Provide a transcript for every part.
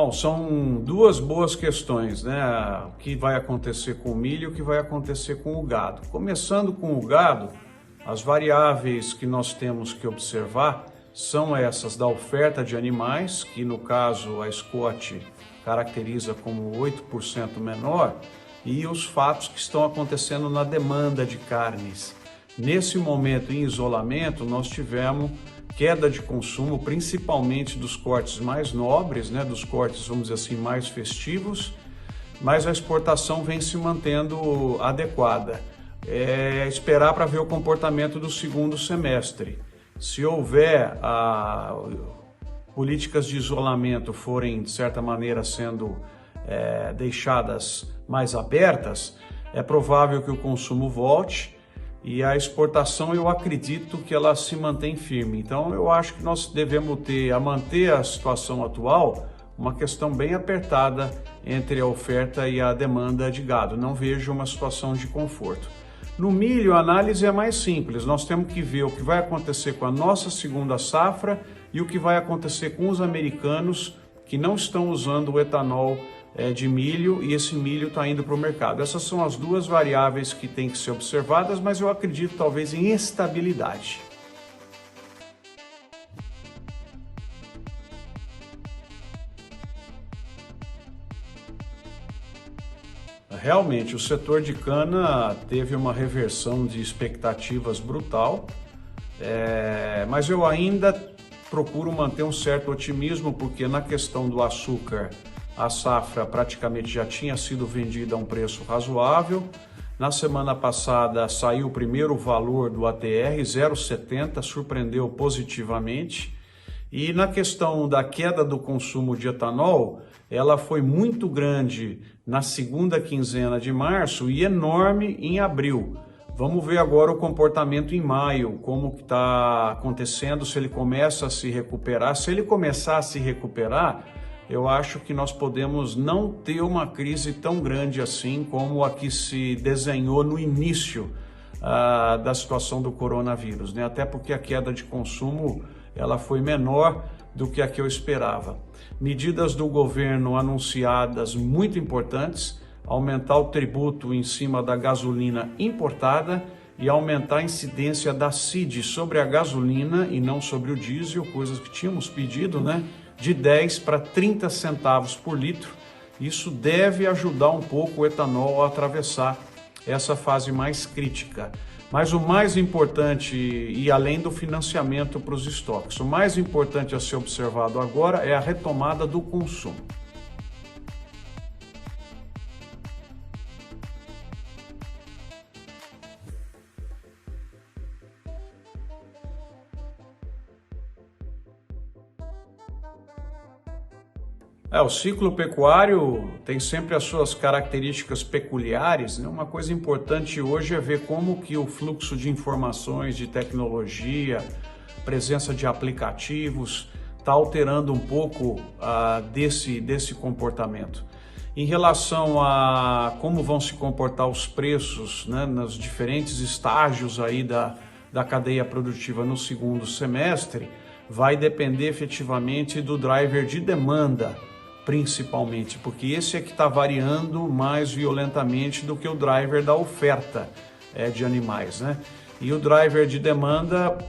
Bom, são duas boas questões, né? O que vai acontecer com o milho e o que vai acontecer com o gado. Começando com o gado, as variáveis que nós temos que observar são essas da oferta de animais, que no caso a Scott caracteriza como 8% menor, e os fatos que estão acontecendo na demanda de carnes. Nesse momento em isolamento, nós tivemos queda de consumo, principalmente dos cortes mais nobres, né, dos cortes, vamos dizer assim, mais festivos, mas a exportação vem se mantendo adequada. É esperar para ver o comportamento do segundo semestre. Se houver políticas de isolamento forem, de certa maneira, sendo deixadas mais abertas, é provável que o consumo volte. E a exportação, eu acredito que ela se mantém firme. Então, eu acho que nós devemos manter a situação atual, uma questão bem apertada entre a oferta e a demanda de gado. Não vejo uma situação de conforto. No milho, a análise é mais simples. Nós temos que ver o que vai acontecer com a nossa segunda safra e o que vai acontecer com os americanos que não estão usando o etanol de milho, e esse milho está indo para o mercado. Essas são as duas variáveis que têm que ser observadas, mas eu acredito talvez em estabilidade. Realmente, o setor de cana teve uma reversão de expectativas brutal, mas eu ainda procuro manter um certo otimismo, porque na questão do açúcar, a safra praticamente já tinha sido vendida a um preço razoável. Na semana passada saiu o primeiro valor do ATR, 0,70, surpreendeu positivamente. E na questão da queda do consumo de etanol, ela foi muito grande na segunda quinzena de março e enorme em abril. Vamos ver agora o comportamento em maio, como está acontecendo, se ele começa a se recuperar. Se ele começar a se recuperar, eu acho que nós podemos não ter uma crise tão grande assim como a que se desenhou no início da situação do coronavírus, né? Até porque a queda de consumo ela foi menor do que a que eu esperava. Medidas do governo anunciadas muito importantes: aumentar o tributo em cima da gasolina importada e aumentar a incidência da CID sobre a gasolina e não sobre o diesel, coisas que tínhamos pedido, né? De 10 para 30 centavos por litro. Isso deve ajudar um pouco o etanol a atravessar essa fase mais crítica. Mas o mais importante, e além do financiamento para os estoques, o mais importante a ser observado agora é a retomada do consumo. O ciclo pecuário tem sempre as suas características peculiares, né? Uma coisa importante hoje é ver como que o fluxo de informações, de tecnologia, presença de aplicativos, está alterando um pouco desse comportamento. Em relação a como vão se comportar os preços, né, nos diferentes estágios aí da cadeia produtiva no segundo semestre, vai depender efetivamente do driver de demanda, principalmente, porque esse é que está variando mais violentamente do que o driver da oferta de animais, né? E o driver de demanda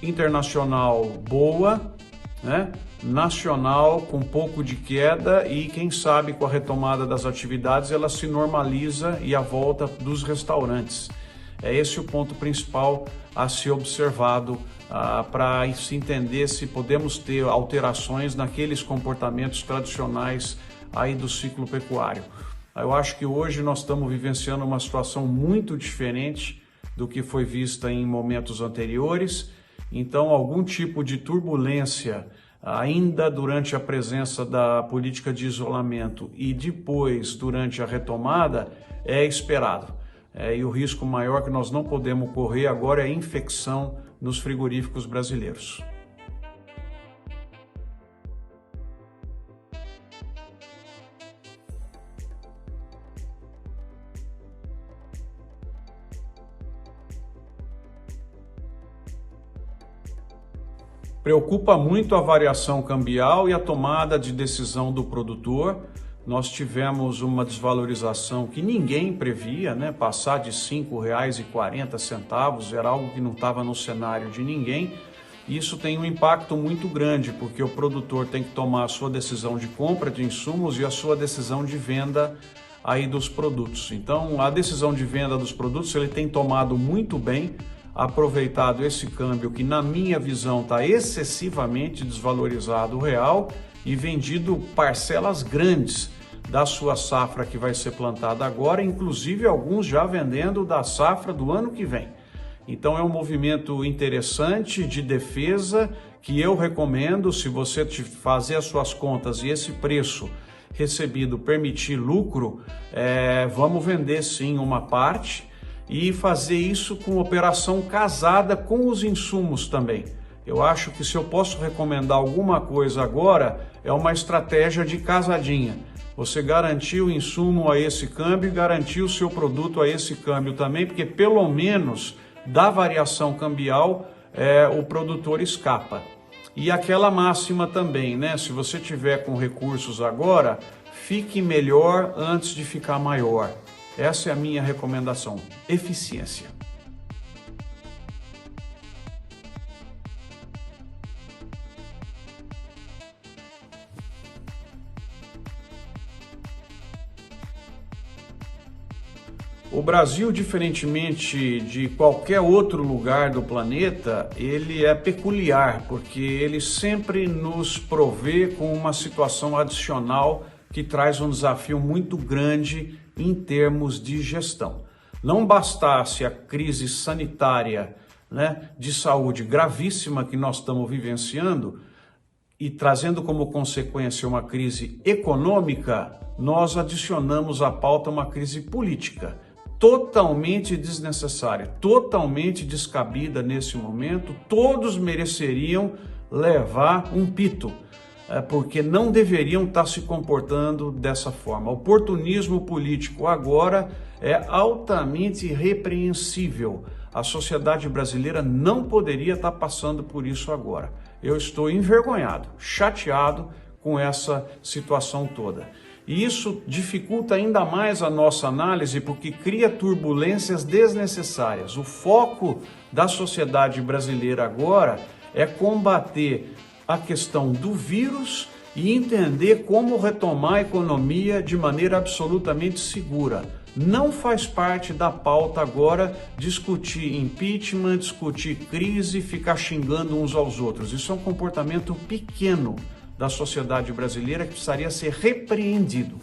internacional boa, né? Nacional com pouco de queda, e quem sabe com a retomada das atividades ela se normaliza e a volta dos restaurantes. É esse o ponto principal a ser observado para se entender se podemos ter alterações naqueles comportamentos tradicionais aí do ciclo pecuário. Eu acho que hoje nós estamos vivenciando uma situação muito diferente do que foi vista em momentos anteriores. Então, algum tipo de turbulência ainda durante a presença da política de isolamento e depois durante a retomada é esperado. E o risco maior que nós não podemos correr agora é a infecção nos frigoríficos brasileiros. Preocupa muito a variação cambial e a tomada de decisão do produtor. Nós tivemos uma desvalorização que ninguém previa, né? Passar de R$ 5,40 era algo que não estava no cenário de ninguém. Isso tem um impacto muito grande, porque o produtor tem que tomar a sua decisão de compra de insumos e a sua decisão de venda aí dos produtos. Então, a decisão de venda dos produtos ele tem tomado muito bem, aproveitado esse câmbio que, na minha visão, está excessivamente desvalorizado o real e vendido parcelas grandes da sua safra que vai ser plantada agora, inclusive alguns já vendendo da safra do ano que vem. Então é um movimento interessante de defesa que eu recomendo. Se você fazer as suas contas e esse preço recebido permitir lucro, vamos vender sim uma parte e fazer isso com operação casada com os insumos também. Eu acho que se eu posso recomendar alguma coisa agora, é uma estratégia de casadinha. Você garantiu o insumo a esse câmbio e garantiu o seu produto a esse câmbio também, porque pelo menos da variação cambial o produtor escapa. E aquela máxima também, né? Se você tiver com recursos agora, fique melhor antes de ficar maior. Essa é a minha recomendação. Eficiência. O Brasil, diferentemente de qualquer outro lugar do planeta, ele é peculiar, porque ele sempre nos provê com uma situação adicional que traz um desafio muito grande em termos de gestão. Não bastasse a crise sanitária, né, de saúde gravíssima que nós estamos vivenciando e trazendo como consequência uma crise econômica, nós adicionamos à pauta uma crise política totalmente desnecessária, totalmente descabida nesse momento. Todos mereceriam levar um pito, porque não deveriam estar se comportando dessa forma. O oportunismo político agora é altamente repreensível. A sociedade brasileira não poderia estar passando por isso agora. Eu estou envergonhado, chateado com essa situação toda. E isso dificulta ainda mais a nossa análise, porque cria turbulências desnecessárias. O foco da sociedade brasileira agora é combater a questão do vírus e entender como retomar a economia de maneira absolutamente segura. Não faz parte da pauta agora discutir impeachment, discutir crise, ficar xingando uns aos outros. Isso é um comportamento pequeno da sociedade brasileira que precisaria ser repreendido.